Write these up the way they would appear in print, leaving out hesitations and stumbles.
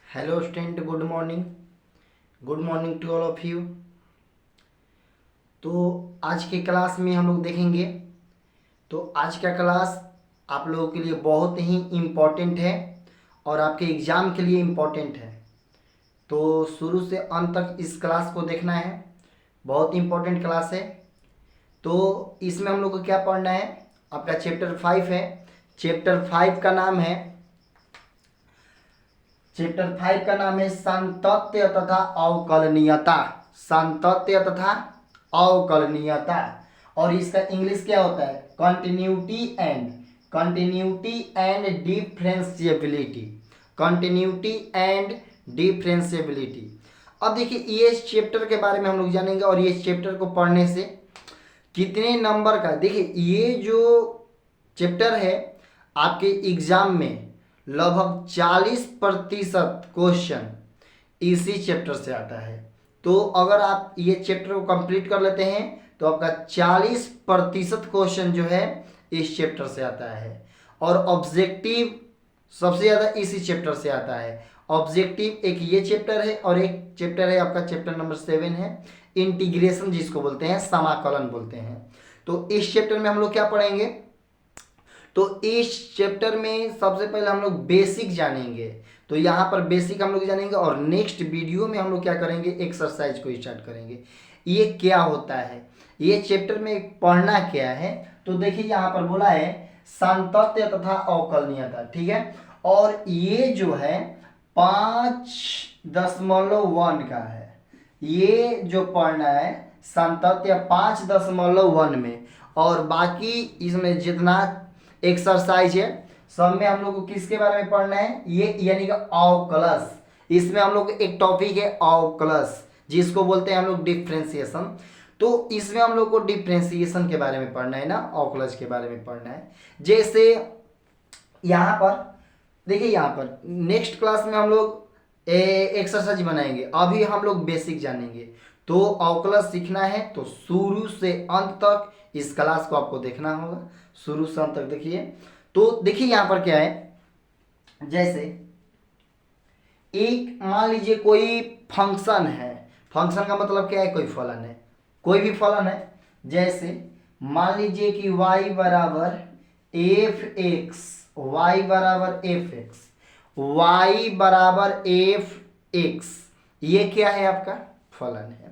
Hello student, good morning to all of you. तो आज के क्लास में हम लोग देखेंगे। तो आज का क्लास आप लोगों के लिए बहुत ही इम्पोर्टेंट है और आपके एग्ज़ाम के लिए इम्पोर्टेंट है। तो शुरू से अंत तक इस क्लास को देखना है, बहुत इम्पोर्टेंट क्लास है। तो इसमें हम लोग को क्या पढ़ना है, आपका चैप्टर 5 है। चैप्टर 5 का नाम है सांतत्य तथा अवकलनीयता। सांतत्य तथा अवकलनीयता। और इसका इंग्लिश क्या होता है, continuity and differentiability. Continuity and differentiability. अब देखिए, ये चैप्टर के बारे में हम लोग जानेंगे और ये चैप्टर को पढ़ने से कितने नंबर का, देखिए ये जो चैप्टर है आपके एग्जाम में लगभग 40% क्वेश्चन इसी चैप्टर से आता है। तो अगर आप ये चैप्टर को कंप्लीट कर लेते हैं तो आपका 40% क्वेश्चन जो है इस चैप्टर से आता है। और ऑब्जेक्टिव सबसे ज़्यादा इसी चैप्टर से आता है। ऑब्जेक्टिव एक ये चैप्टर है और एक चैप्टर है आपका चैप्टर नंबर 7 है, इंटीग्रेशन जिसको बोलते हैं, समाकलन बोलते हैं। तो इस चैप्टर में हम लोग क्या पढ़ेंगे, तो इस चैप्टर में सबसे पहले हम लोग बेसिक जानेंगे। तो यहाँ पर बेसिक हम लोग जानेंगे और नेक्स्ट वीडियो में हम लोग क्या करेंगे, एक्सरसाइज को स्टार्ट करेंगे। ये क्या होता है, ये चैप्टर में पढ़ना क्या है। तो देखिए यहाँ पर बोला है सांतत्य तथा अवकलनीयता, ठीक है। और ये जो है 5.1 का है, ये जो पढ़ना है सांतत्य 5.1 में। और बाकी इसमें जितना एक्सरसाइज है सब में हम लोग को किसके बारे में पढ़ना है, ये यानी कि अवकलज। इसमें हम लोग एक टॉपिक है अवकलज, जिसको बोलते हैं हम लोग डिफ्रेंसिएशन। तो इसमें हम लोग को डिफ्रेंसिएशन के बारे में पढ़ना है ना, अवकलज के बारे में पढ़ना है। जैसे यहाँ पर देखिए, यहाँ पर नेक्स्ट क्लास में हम लोग एक्सरसाइज बनाएंगे, अभी हम लोग बेसिक जानेंगे। तो अवकलज सीखना है तो शुरू से अंत तक इस क्लास को आपको देखना होगा, शुरू से अंत तक देखिए। तो देखिए यहाँ पर क्या है, जैसे एक मान लीजिए कोई फंक्शन है। फंक्शन का मतलब क्या है, कोई फलन है, कोई भी फलन है। जैसे मान लीजिए कि y बराबर एफ एक्स, वाई बराबर एफ एक्स, वाई बराबर एफ एक्स, ये क्या है, आपका फलन है।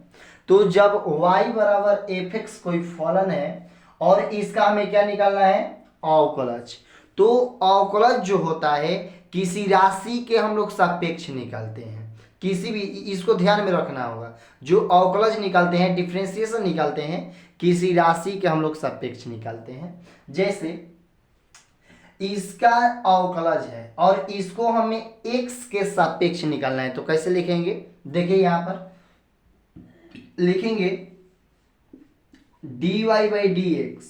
तो जब y बराबर एफ एक्स कोई फलन है और इसका हमें क्या निकालना है, अवकलज। तो अवकलज जो होता है किसी राशि के हम लोग सापेक्ष निकालते हैं, किसी भी, इसको ध्यान में रखना होगा। जो अवकलज निकालते हैं, डिफरेंशिएशन निकालते हैं, किसी राशि के हम लोग सापेक्ष निकालते हैं। जैसे इसका अवकलज है और इसको हमें x के सापेक्ष निकालना है, तो कैसे लिखेंगे, देखिए यहां पर लिखेंगे dy बाई डी एक्स,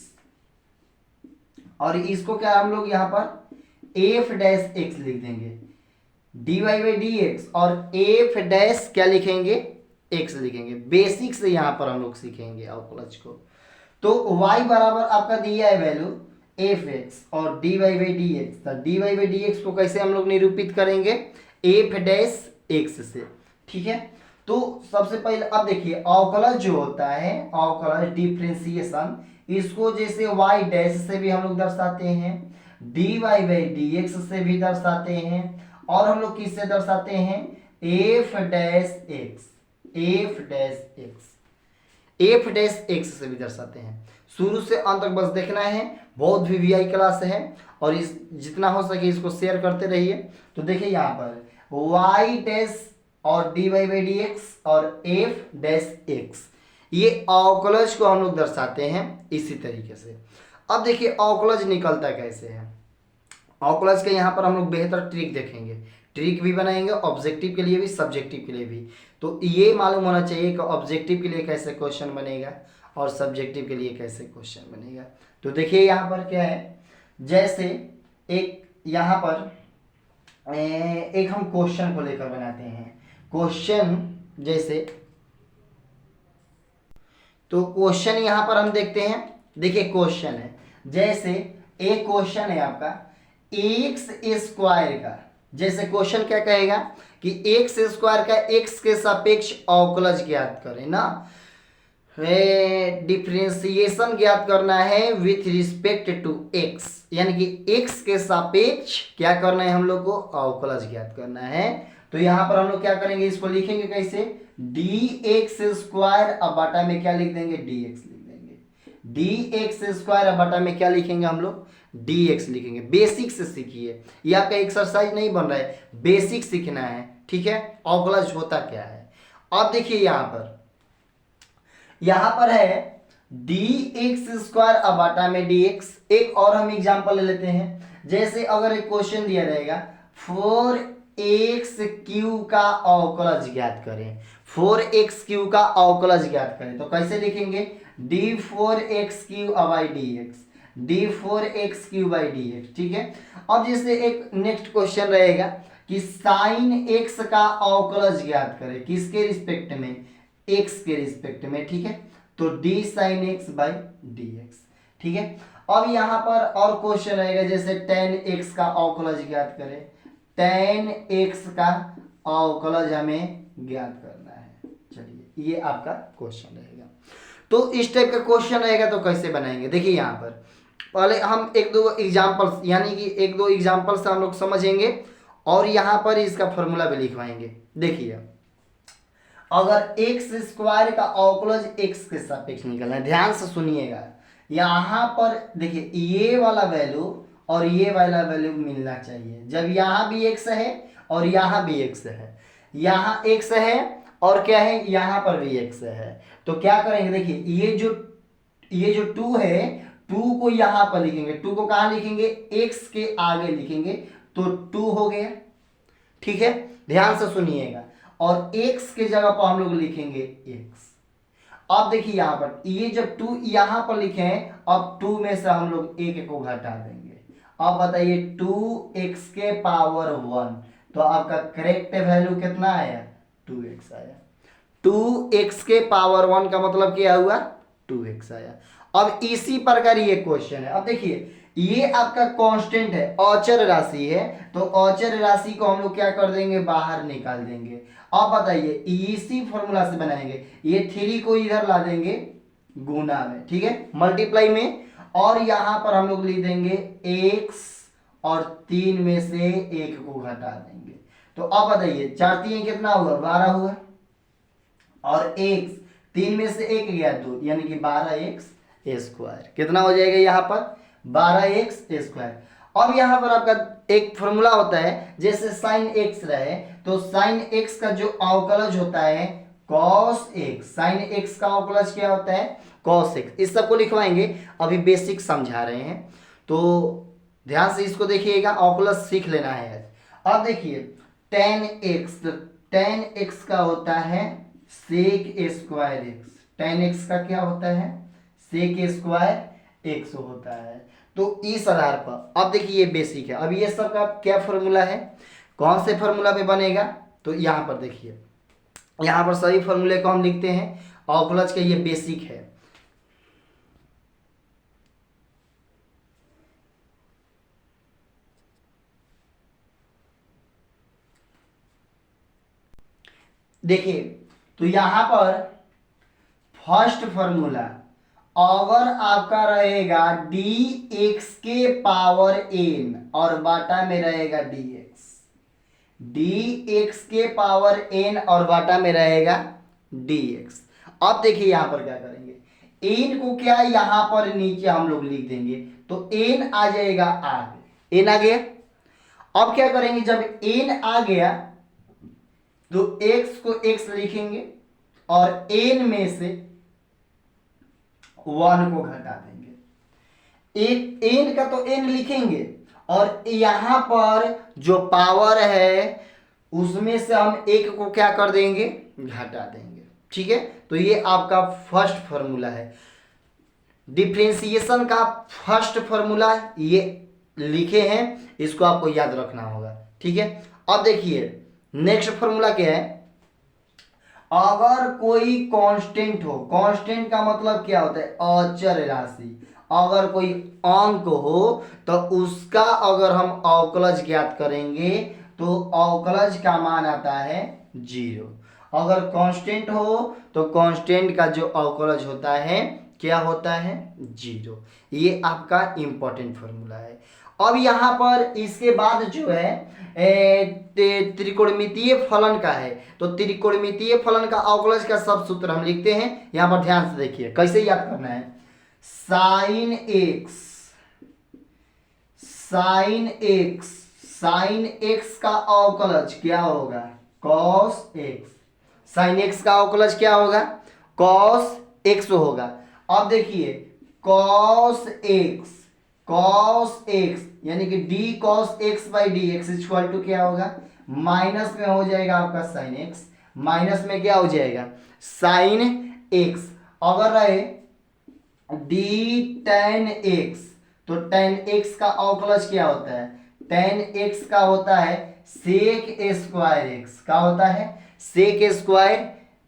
और इसको क्या हम लोग यहाँ पर एफ डैश एक्स लिख देंगे, dy बाई डी एक्स, और एफ डैश क्या लिखेंगे, एक्स लिखेंगे। बेसिक से यहाँ पर हम लोग सीखेंगे अवकलज को। तो y बराबर आपका दिया है वैल्यू एफ एक्स और dy बाई डी एक्स। तो dy बाई डी एक्स को कैसे हम लोग निरूपित करेंगे, एफ डैश एक्स से, ठीक है। तो सबसे पहले अब देखिए अवकलज जो होता है, अवकलज डिफरेंशिएशन, इसको जैसे y डैश से भी हम लोग दर्शाते हैं, dy बाई डी एक्स से भी दर्शाते हैं, और हम लोग किससे दर्शाते हैं, F dash x, F dash x, F dash x से भी दर्शाते हैं। शुरू से अंत तक बस देखना है, बहुत वीवीआई क्लास है और इस जितना हो सके इसको शेयर करते रहिए। तो देखिए यहाँ पर y डैश और dy बाई डी एक्स और एफ डैश एक्स, ये अवकलज को हम लोग दर्शाते हैं इसी तरीके से। अब देखिए अवकलज निकलता कैसे है, अवकलज के यहाँ पर हम लोग बेहतर ट्रिक देखेंगे, ट्रिक भी बनाएंगे, ऑब्जेक्टिव के लिए भी, सब्जेक्टिव के लिए भी। तो ये मालूम होना चाहिए कि ऑब्जेक्टिव के लिए कैसे क्वेश्चन बनेगा और सब्जेक्टिव के लिए कैसे क्वेश्चन बनेगा। तो देखिए यहाँ पर क्या है, जैसे एक यहाँ पर एक हम क्वेश्चन को लेकर बनाते हैं। क्वेश्चन जैसे, तो क्वेश्चन यहाँ पर हम देखते हैं, देखिए क्वेश्चन है, जैसे एक क्वेश्चन है आपका एक्स स्क्वायर का, जैसे क्वेश्चन क्या कहेगा कि एक्स स्क्वायर का एक्स के सापेक्ष अवकलज ज्ञात करें ना, डिफरेंशिएशन ज्ञात करना है विथ रिस्पेक्ट टू एक्स, यानी कि एक्स के सापेक्ष क्या करना है हम लोग को, अवकलज ज्ञात करना है। तो यहाँ पर हम लोग क्या करेंगे, इसको लिखेंगे कैसे, डी एक्स स्क्वायर अब बाटा में क्या लिख देंगे, डी एक्स लिख देंगे। डी एक्स स्क्वायर अब बाटा में क्या लिखेंगे हम लोग, डी एक्स लिखेंगे। बेसिक से सीखिए, ये आपका एक्सरसाइज नहीं बन रहा है, बेसिक सीखना है, ठीक है। अवकलज होता क्या है, अब देखिए यहां पर है डी एक्स स्क्वायर अब बाटा में डी एक्स। एक और हम एग्जांपल ले लेते हैं, जैसे अगर एक क्वेश्चन दिया रहेगा 4x³ का अवकलज ज्ञात करें, 4x³ का अवकलज ज्ञात करें, तो कैसे लिखेंगे, d4x³ बाई dx, d4x³ ठीक है। अब जैसे एक नेक्स्ट क्वेश्चन रहेगा कि साइन x का अवकलज ज्ञात करें, किसके रिस्पेक्ट में, x के रिस्पेक्ट में, ठीक है। तो d sin x by dx, ठीक है। अब यहाँ पर और क्वेश्चन रहेगा, जैसे tan x का अवकलज ज्ञात करें, tan x का अवकलज हमें ज्ञात करना है। चलिए ये आपका क्वेश्चन रहेगा। तो इस टाइप का क्वेश्चन रहेगा तो कैसे बनाएंगे, देखिए यहाँ पर पहले हम एक दो एग्जाम्पल्स, यानी कि एक दो एग्जाम्पल्स से हम लोग समझेंगे और यहाँ पर इसका फॉर्मूला भी लिखवाएंगे। देखिए अगर एक्स स्क्वायर का अवकलज एक्स के सापेक्ष निकलना है, ध्यान से सुनिएगा, यहाँ पर देखिए ये वाला वैल्यू और ये वाला वैल्यू मिलना चाहिए। जब यहाँ भी एक्स है और यहाँ भी एक्स है, यहाँ एक्स है और क्या है, यहाँ पर भी एक्स है, तो क्या करेंगे, देखिए ये जो 2 है, 2 को यहाँ पर लिखेंगे, 2 को कहाँ लिखेंगे, x के आगे लिखेंगे, तो 2 हो गया, ठीक है। ध्यान से सुनिएगा, और x के जगह पर हम लोग लिखेंगे x। अब देखिए यहाँ पर ये जब 2 यहाँ पर लिखे हैं, अब 2 में से हम लोग 1 को घटा देंगे। अब बताइए 2x के पावर 1, तो आपका करेक्ट वैल्यू कितना आया, 2x आया। 2x के पावर 1 का मतलब क्या हुआ, 2x आया। अब इसी प्रकार ये क्वेश्चन है, अब देखिए ये आपका कांस्टेंट है, अचर राशि है, तो अचर राशि को हम लोग क्या कर देंगे, बाहर निकाल देंगे। अब बताइए इसी फॉर्मूला से बनाएंगे, ये 3 को इधर ला देंगे गुना में, ठीक है, मल्टीप्लाई में, और यहां पर हम लोग लिख देंगे x और 3 में से 1 को घटा देंगे। तो अब बताइए 4 3 कितना हुआ, 12 हुआ, और x 3 में से 1 गया 2, यानी कि 12x स्क्वायर, कितना हो जाएगा यहाँ पर, 12x स्क्वायर। अब यहाँ पर आपका एक फॉर्मूला होता है, जैसे साइन x रहे तो साइन x का जो अवकलज होता है cos x, साइन x का अवकलज क्या होता है, cos x। इस सबको लिखवाएंगे, अभी बेसिक समझा रहे हैं, तो ध्यान से इसको देखिएगा, अवकलज सीख लेना है। अब देखिए tan x, तो tan x का होता है sec square x, tan x का क्या होता है, sec स्क्वायर x होता है। तो इस आधार पर अब देखिए ये बेसिक है। अब ये सब का क्या फॉर्मूला है, कौन से फॉर्मूला पे बनेगा, तो यहाँ पर देखिए, यहाँ पर सभी फॉर्मूले को हम लिखते हैं, अवकलज का ये बेसिक है। देखिए तो यहाँ पर फर्स्ट फॉर्मूला अगर आपका रहेगा dx के पावर n और बाटा में रहेगा dx, dx के पावर n और बाटा में रहेगा dx। अब देखिए यहां पर क्या करेंगे, n को क्या यहां पर नीचे हम लोग लिख देंगे, तो n आ जाएगा आगे, n आ गया। अब क्या करेंगे, जब n आ गया तो x को x लिखेंगे और n में से 1 को घटा देंगे, एक n का तो n लिखेंगे और यहां पर जो पावर है उसमें से हम 1 को क्या कर देंगे, घटा देंगे, ठीक है। तो ये आपका फर्स्ट फॉर्मूला है, डिफरेंशिएशन का फर्स्ट फॉर्मूला ये लिखे हैं, इसको आपको याद रखना होगा, ठीक है। अब देखिए नेक्स्ट फॉर्मूला क्या है, अगर कोई कांस्टेंट हो, कांस्टेंट का मतलब क्या होता है, अचर राशि, अगर कोई अंक हो तो उसका अगर हम अवकलज ज्ञात करेंगे तो अवकलज का मान आता है 0। अगर कांस्टेंट हो तो कांस्टेंट का जो अवकलज होता है क्या होता है 0। ये आपका इंपॉर्टेंट फॉर्मूला है। अब यहाँ पर इसके बाद जो है त्रिकोणमितीय फलन का है, तो त्रिकोणमितीय फलन का अवकलज का सब सूत्र हम लिखते हैं। यहाँ पर ध्यान से देखिए कैसे याद करना है। साइन एक्स साइन एक्स का अवकलज क्या होगा कॉस एक्स। साइन एक्स का अवकलज क्या होगा कॉस एक्स होगा। अब देखिए कॉस एक्स यानी कि d cos x by d x equal to क्या होगा, माइनस में हो जाएगा आपका साइन एक्स, माइनस में क्या हो जाएगा साइन एक्स। अगर रहे डी टेन एक्स, तो टेन एक्स का अवकलज क्या होता है, टेन एक्स का होता है सेक स्क्वायर एक्स, का होता है सेक स्क्वायर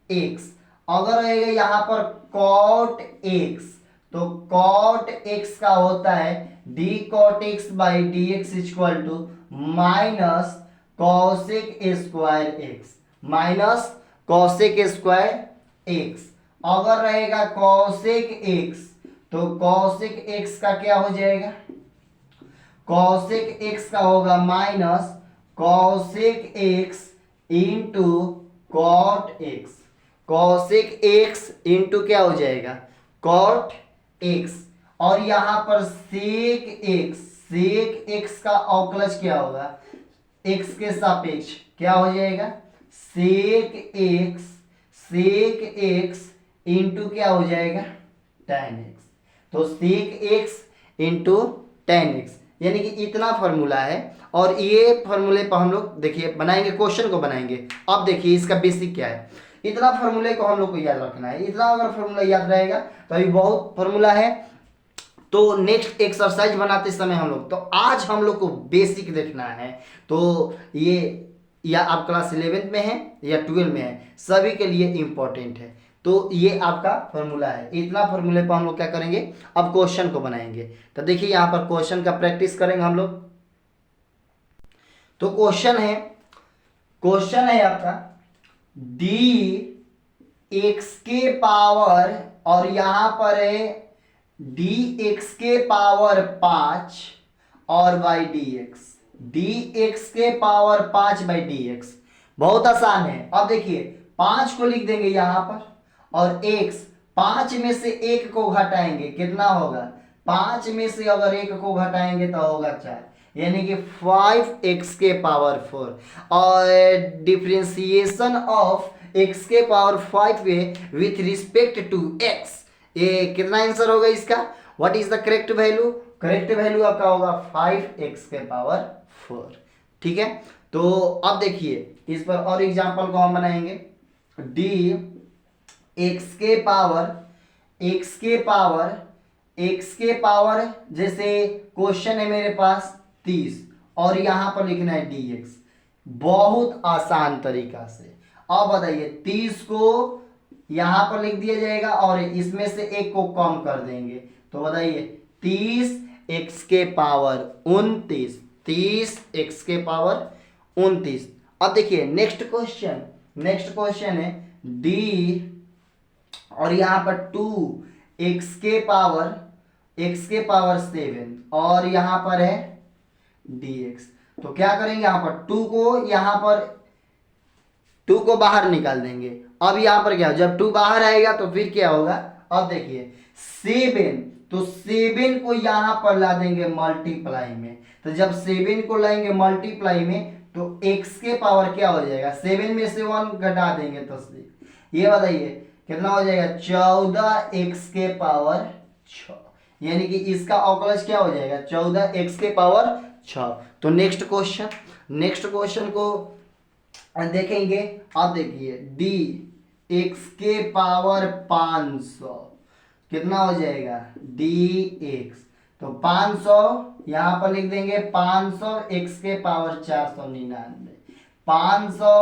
एक्स। अगर रहेगा यहाँ पर कॉट एक्स, तो कॉट एक्स का होता है d cot x by d x equal to minus cosec square x, minus cosec square x. अगर रहेगा कॉसेक एक्स, तो कॉसेक एक्स का क्या हो जाएगा, कॉसेक एक्स का होगा minus cosec x into cot x, cosec x into क्या हो जाएगा कॉट एक्स। और यहां पर सेक एक्स का अवकलज क्या होगा एक्स के सापेक्ष क्या हो जाएगा सेक एक्स इंटू क्या हो जाएगा टेन एक्स। तो sec x into tan x, यानी कि इतना फॉर्मूला है। और ये फॉर्मूले पर हम लोग देखिए बनाएंगे, क्वेश्चन को बनाएंगे। अब देखिए इसका बेसिक क्या है, इतना फॉर्मूले को हम लोग को याद रखना है। इतना अगर फॉर्मूला याद रहेगा तो अभी बहुत फॉर्मूला है। तो नेक्स्ट एक्सरसाइज बनाते समय हम लोग, तो आज हम लोग को बेसिक देखना है। तो ये या आप क्लास 11th में है या 12 में है, सभी के लिए इंपॉर्टेंट है। तो ये आपका फॉर्मूला है। इतना फॉर्मूले पर हम लोग क्या करेंगे, अब क्वेश्चन को बनाएंगे। तो देखिए यहाँ पर क्वेश्चन का प्रैक्टिस करेंगे हम लोग। तो क्वेश्चन है आपका डी एक्स के पावर, और यहां पर है डी एक्स के पावर 5 और बाई डी एक्स के पावर 5 बाई डी एक्स। बहुत आसान है। अब देखिए 5 को लिख देंगे यहां पर, और एक्स 5 में से 1 को घटाएंगे कितना होगा, 5 में से अगर 1 को घटाएंगे तो होगा 4, यानी कि 5x के पावर 4। और डिफरेंशिएशन ऑफ x के power 5 with respect to x, ये कितना आंसर होगा इसका, what is the correct value, correct value आपका होगा 5x के पावर 4। ठीक है। तो अब देखिए इस पर और एग्जांपल को हम बनाएंगे। डी एक्स के पावर जैसे क्वेश्चन है मेरे पास 30, और यहां पर लिखना है dx, बहुत आसान तरीका से। अब बताइए 30 को यहां पर लिख दिया जाएगा और इसमें से 1 को कम कर देंगे, तो बताइए 30x के पावर 29, 30x के पावर 29। अब देखिए नेक्स्ट क्वेश्चन है डी, और यहां पर 2x के पावर 7, और यहां पर है dx। तो क्या करेंगे यहाँ पर 2 को बाहर निकाल देंगे। अब यहाँ पर क्या, जब 2 बाहर आएगा तो फिर क्या होगा, अब देखिए 7, तो 7 को यहाँ पर ला देंगे मल्टीप्लाई में। तो जब 7 को लाएंगे मल्टीप्लाई में तो x के पावर क्या हो जाएगा, 7 में से 1 घटा देंगे तो ये बताइए कितना हो जाएगा 14x के पावर 6, यानी कि इसका अवकलज क्या हो जाएगा 14x के पावर 6। तो नेक्स्ट क्वेश्चन को देखेंगे। अब देखिए डी एक्स के पावर 500 कितना हो जाएगा डी एक्स, तो 500 यहां पर लिख देंगे 500 एक्स के पावर 499, 500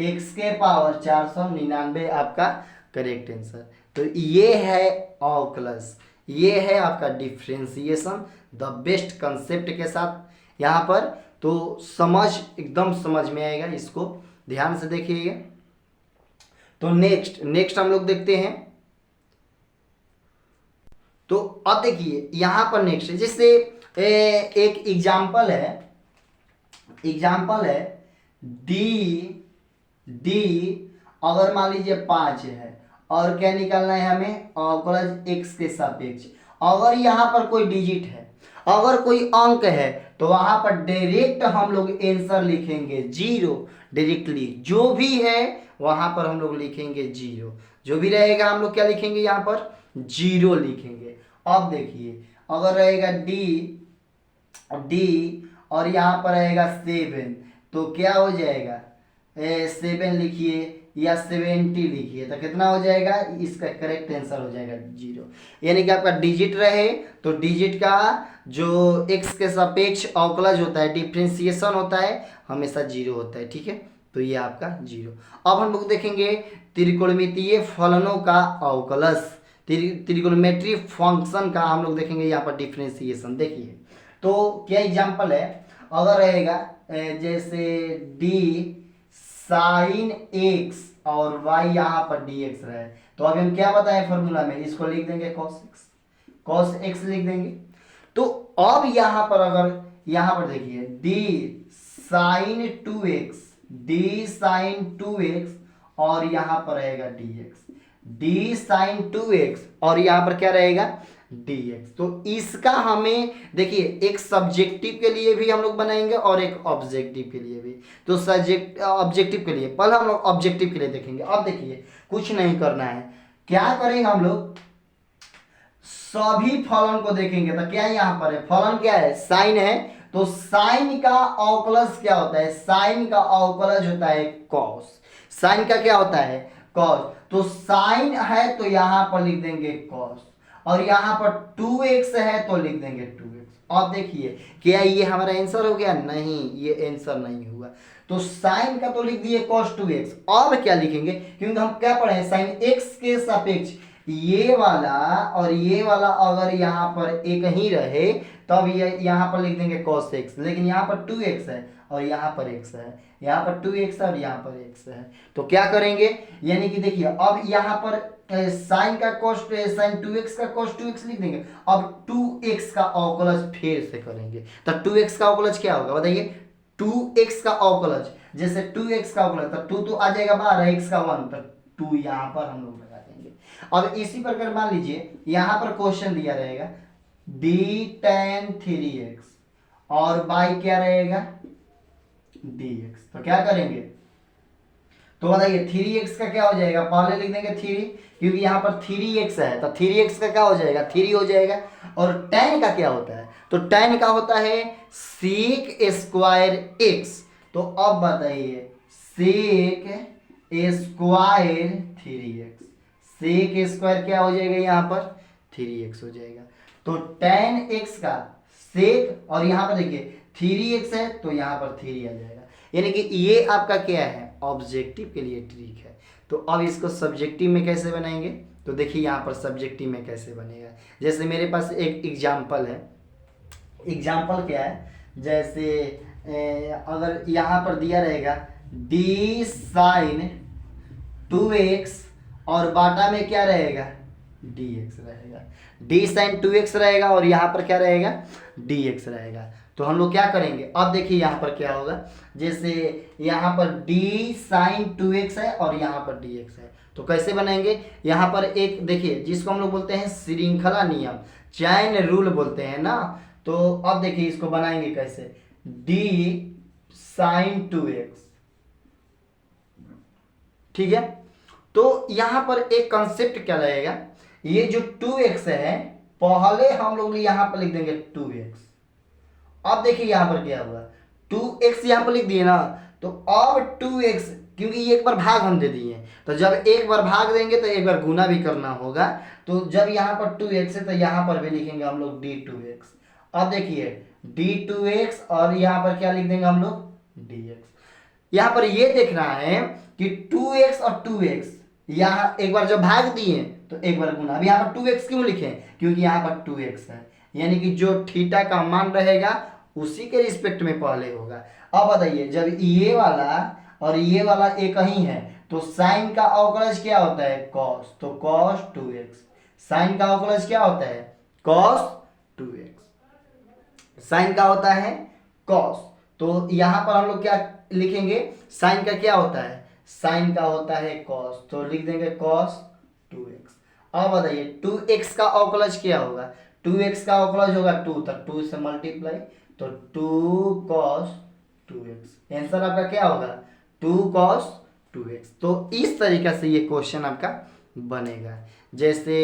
एक्स के पावर 499 आपका करेक्ट आंसर। तो ये है अवकलज, ये है आपका डिफरेंशिएशन द बेस्ट कंसेप्ट के साथ यहाँ पर। तो समझ एकदम समझ में आएगा, इसको ध्यान से देखिएगा। तो नेक्स्ट हम लोग देखते हैं। तो अब देखिए यहाँ पर नेक्स्ट जैसे एक एग्जाम्पल है डी अगर मान लीजिए 5 है और क्या निकालना है हमें, अवकलज x के सापेक्ष। अगर यहाँ पर कोई डिजिट है, अगर कोई अंक है, तो वहां पर डायरेक्ट हम लोग आंसर लिखेंगे 0 डायरेक्टली। जो भी है वहां पर हम लोग लिखेंगे 0, जो भी रहेगा हम लोग क्या लिखेंगे, यहाँ पर 0 लिखेंगे। अब देखिए अगर रहेगा डी और यहाँ पर रहेगा 7, तो क्या हो जाएगा, 7 लिखिए या 70 लिखिए, तो कितना हो जाएगा, इसका करेक्ट आंसर हो जाएगा 0। यानी कि आपका डिजिट रहे तो डिजिट का जो x के सापेक्ष अवकलज होता है, डिफ्रेंसिएशन होता है, हमेशा 0 होता है। ठीक है, तो ये आपका 0। अब हम लोग देखेंगे त्रिकोणमितीय फलनों का अवकलज, त्रिकोणमेट्री फंक्शन का हम लोग देखेंगे यहाँ पर डिफ्रेंसिएशन। देखिए तो क्या एग्जांपल है, अगर रहेगा जैसे डी साइन x और y यहाँ पर dx रहे, तो अभी हम क्या बताएं फॉर्मूला में, इसको लिख देंगे cos x लिख देंगे। तो अब यहाँ पर अगर यहाँ पर देखिए d साइन 2x और यहाँ पर रहेगा d साइन 2x और यहाँ पर क्या रहेगा dx। तो इसका हमें देखिए एक सब्जेक्टिव के लिए भी हम लोग बनाएंगे और एक ऑब्जेक्टिव के लिए भी। तो ऑब्जेक्टिव के लिए पहले हम लोग ऑब्जेक्टिव के लिए देखेंगे। अब देखिए कुछ नहीं करना है, क्या करेंगे हम लोग, सभी फलन को देखेंगे। तो क्या यहाँ पर है, फलन क्या है, साइन है, तो साइन का अवकलज क्या होता है, साइन का अवकलज होता है कॉस। साइन का क्या होता है, कॉस। तो साइन है तो यहाँ पर लिख देंगे कॉस, और यहाँ पर 2x है तो लिख देंगे 2x। अब देखिए क्या ये हमारा आंसर हो गया, नहीं ये आंसर नहीं हुआ। तो साइन का तो लिख दिए cos 2x। अब क्या लिखेंगे, क्योंकि हम क्या पढ़े हैं, साइन x के सापेक्ष ये वाला और ये वाला अगर यहाँ पर एक ही रहे तब ये यहाँ पर लिख देंगे cos x, लेकिन यहाँ पर 2x है और यहाँ पर x है, यहाँ पर 2x है और यहाँ पर x है। तो क्या करेंगे, यानी कि देखिए अब यहाँ पर साइन का साइन 2x का cos 2x लिख देंगे। अब 2x का अवकलज फिर से करेंगे, तो 2x का अवकलज क्या होगा बताइए, 2x का अवकलज, जैसे 2x का अवकलज तो 2 तो आ जाएगा बाहर, x का 1, तो 2 यहाँ पर हम लोग लगा देंगे। अब इसी प्रकार मान लीजिए यहाँ पर क्वेश्चन दिया रहेगा d tan 3x और बाई क्या रहेगा dx, तो क्या करेंगे, तो बताइए 3x का क्या हो जाएगा, पहले लिख देंगे 3, क्योंकि यहाँ पर 3x है तो 3x का क्या हो जाएगा, 3 हो जाएगा। और tan का क्या होता है, तो tan का होता है sec स्क्वायर x। तो अब बताइए sec square 3x, sec square क्या हो जाएगा, यहाँ पर 3x हो जाएगा। तो tan x का sec और यहाँ पर देखिए 3x है तो यहाँ पर 3 आ जाएगा। यानी कि ये आपका क्या है, ऑब्जेक्टिव के लिए ट्रिक है। तो अब इसको सब्जेक्टिव में कैसे बनाएंगे, तो देखिए यहाँ पर सब्जेक्टिव में कैसे बनेगा। जैसे मेरे पास एक एग्जाम्पल है, एग्जाम्पल क्या है, जैसे अगर यहाँ पर दिया रहेगा d साइन 2x और बाटा में क्या रहेगा dx रहेगा, d साइन 2x रहेगा और यहाँ पर क्या रहेगा dx रहेगा। तो हम लोग क्या करेंगे, अब देखिए यहाँ पर क्या होगा, जैसे यहाँ पर d साइन 2x है और यहाँ पर dx है, तो कैसे बनाएंगे, यहाँ पर एक देखिए जिसको हम लोग बोलते हैं श्रृंखला नियम, चैन रूल बोलते हैं ना। तो अब देखिए इसको बनाएंगे कैसे, d साइन 2x, ठीक है। तो यहाँ पर एक कंसेप्ट क्या रहेगा, ये जो 2x है पहले हम लोग यहाँ पर लिख देंगे 2x। अब देखिए यहाँ पर क्या हुआ, 2x यहाँ पर लिख दिए ना, तो अब 2x क्योंकि एक बार भाग हम दे दिए, तो जब एक बार भाग देंगे तो एक बार गुना भी करना होगा। तो जब यहाँ पर 2x है तो यहाँ पर भी लिखेंगे हम लोग d2x। अब देखिए d2x और यहाँ पर क्या लिख देंगे हम लोग dx। यहाँ पर ये देखना है कि 2x और 2x यहाँ एक बार जब भाग दिए तो एक बार गुना। अब यहाँ पर 2x क्यों लिखे, क्योंकि यहाँ पर 2x है, यानी कि जो थीटा का मान रहेगा उसी के रिस्पेक्ट में पहले होगा। अब बताइए, जब ये वाला और ये वाला एक ही है तो साइन का अवकलज क्या होता है, कॉस, तो कॉस 2x। साइन का अवकलज क्या होता है, कॉस 2x। साइन का होता है कॉस, तो यहां पर हम लोग क्या लिखेंगे, साइन का क्या होता है, साइन का होता है कॉस, तो लिख देंगे कॉस 2x। अब बताइए 2x का अवकलज क्या होगा, 2x का अवकलज होगा 2, तो 2 से मल्टीप्लाई, तो 2 cos 2x। आंसर आपका क्या होगा, 2 cos 2x। तो इस तरीके से ये क्वेश्चन आपका बनेगा। जैसे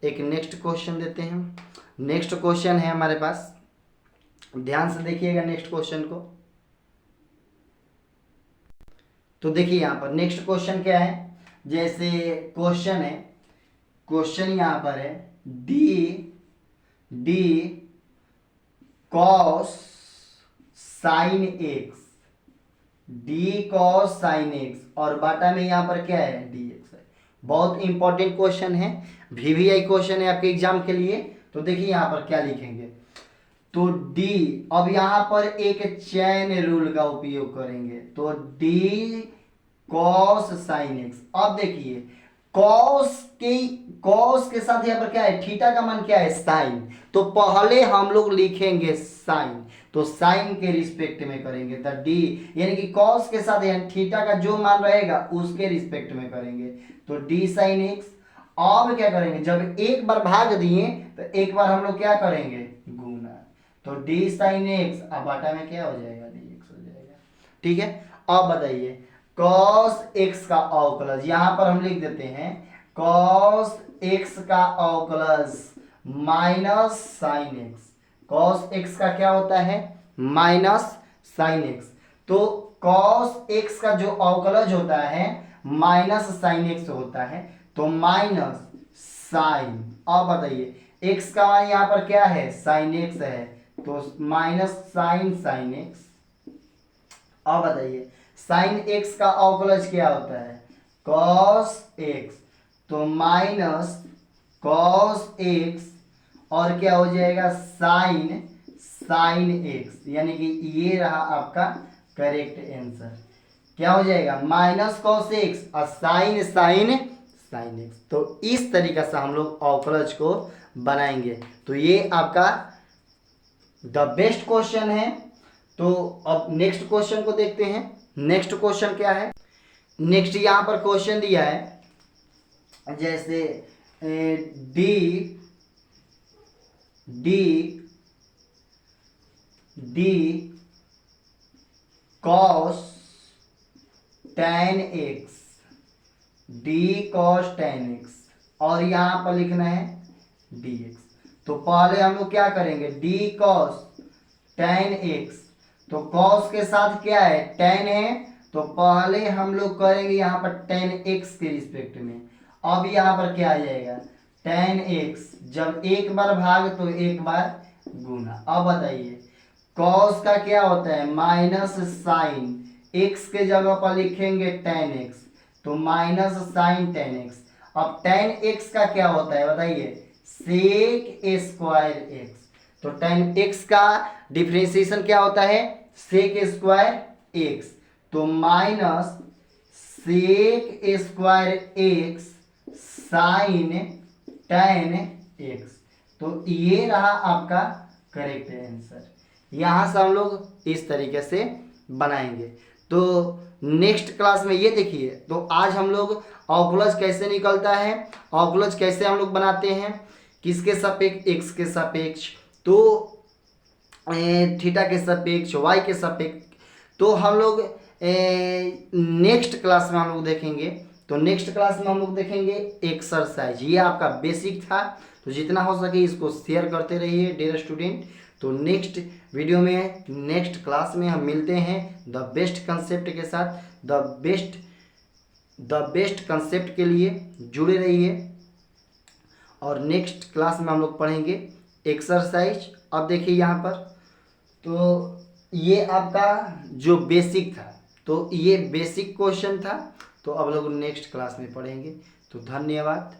एक नेक्स्ट क्वेश्चन देते हैं। नेक्स्ट क्वेश्चन है हमारे पास, ध्यान से देखिएगा नेक्स्ट क्वेश्चन को। तो देखिए यहाँ पर नेक्स्ट क्वेश्चन क्या है, जैसे क्वेश्चन है, क्वेश्चन यहाँ पर है D cos sine x, D cos sine x और बाटा में यहाँ पर क्या है, डी एक्स है। बहुत इंपॉर्टेंट क्वेश्चन है, वीवीआई क्वेश्चन है आपके एग्जाम के लिए। तो देखिए यहाँ पर क्या लिखेंगे, तो डी, अब यहाँ पर एक चैन रूल का उपयोग करेंगे, तो डी कॉस साइन एक्स। अब देखिए कॉस के साथ यहाँ पर क्या है, थीटा का मान क्या है, साइन, तो पहले हम लोग लिखेंगे साइन, तो साइन के रिस्पेक्ट में करेंगे, द डी, यानी कि कॉस के साथ यानी थीटा का जो मान रहेगा उसके रिस्पेक्ट में करेंगे, तो डी साइन एक्स। अब क्या करेंगे, जब एक बार भाग दिए तो एक बार हम लोग क्या करेंगे, गुना, तो डी साइन एक्स, अब बाटा में क्या हो जाएगा, डी एक्स हो जाएगा। ठीक है, अब बताइए कॉस एक्स का अवकलज, यहां पर हम लिख देते हैं कॉस एक्स का अवकलज minus sine x. Cos x का क्या होता है, माइनस साइन एक्स, तो कॉस एक्स का जो अवकलज होता है माइनस साइन एक्स होता है, तो माइनस साइन। अब बताइए एक्स का मान यहां पर क्या है, साइन एक्स है, तो माइनस साइन साइन एक्स। अब बताइए साइन एक्स का अवकलज क्या होता है, कॉस एक्स, तो माइनस कॉस एक्स और क्या हो जाएगा, साइन साइन एक्स, यानी कि ये रहा आपका करेक्ट आंसर। क्या हो जाएगा, माइनस कॉस एक्स और साइन साइन साइन एक्स। तो इस तरीके से हम लोग अवकलज को बनाएंगे। तो ये आपका द बेस्ट क्वेश्चन है। तो अब नेक्स्ट क्वेश्चन को देखते हैं। नेक्स्ट क्वेश्चन क्या है, नेक्स्ट यहां पर क्वेश्चन दिया है, जैसे D cos tan x, D cos tan x और यहां पर लिखना है डी एक्स। तो पहले हम लोग क्या करेंगे, डी कॉस टेन एक्स, तो कॉस के साथ क्या है, टेन है, तो पहले हम लोग करेंगे यहाँ पर टेन एक्स के रिस्पेक्ट में। अब यहाँ पर क्या आ जाएगा, टेन एक्स, जब एक बार भाग तो एक बार गुना। अब बताइए कॉस का क्या होता है, माइनस साइन, एक्स के जगह पर लिखेंगे टेन एक्स, तो माइनस साइन टेन एक्स। अब टेन एक्स का क्या होता है बताइए, सेक स्क्वायर एक्स, तो टेन एक्स का डिफरेंशिएशन क्या होता है, सेक स्क्वायर एक्स, तो minus sec square x sine tan x. तो ये रहा आपका करेक्ट आंसर। यहां से हम लोग इस तरीके से बनाएंगे। तो नेक्स्ट क्लास में ये देखिए, तो आज हम लोग अवकलज कैसे निकलता है, अवकलज कैसे हम लोग बनाते हैं, किसके सापेक्ष, एक्स के सापेक्ष, तो थीटा के सापेक्ष, वाई के सापेक्ष, तो हम लोग नेक्स्ट क्लास में हम लोग देखेंगे। तो नेक्स्ट क्लास में हम लोग देखेंगे एक्सरसाइज। ये आपका बेसिक था, तो जितना हो सके इसको शेयर करते रहिए डियर स्टूडेंट। तो नेक्स्ट वीडियो में, नेक्स्ट क्लास में हम मिलते हैं द बेस्ट कंसेप्ट के साथ। द बेस्ट कंसेप्ट के लिए जुड़े रहिए। और नेक्स्ट क्लास में हम लोग पढ़ेंगे एक्सरसाइज। अब देखिए यहाँ पर, तो ये आपका जो बेसिक था, तो ये बेसिक क्वेश्चन था, तो अब लोग नेक्स्ट क्लास में पढ़ेंगे। तो धन्यवाद।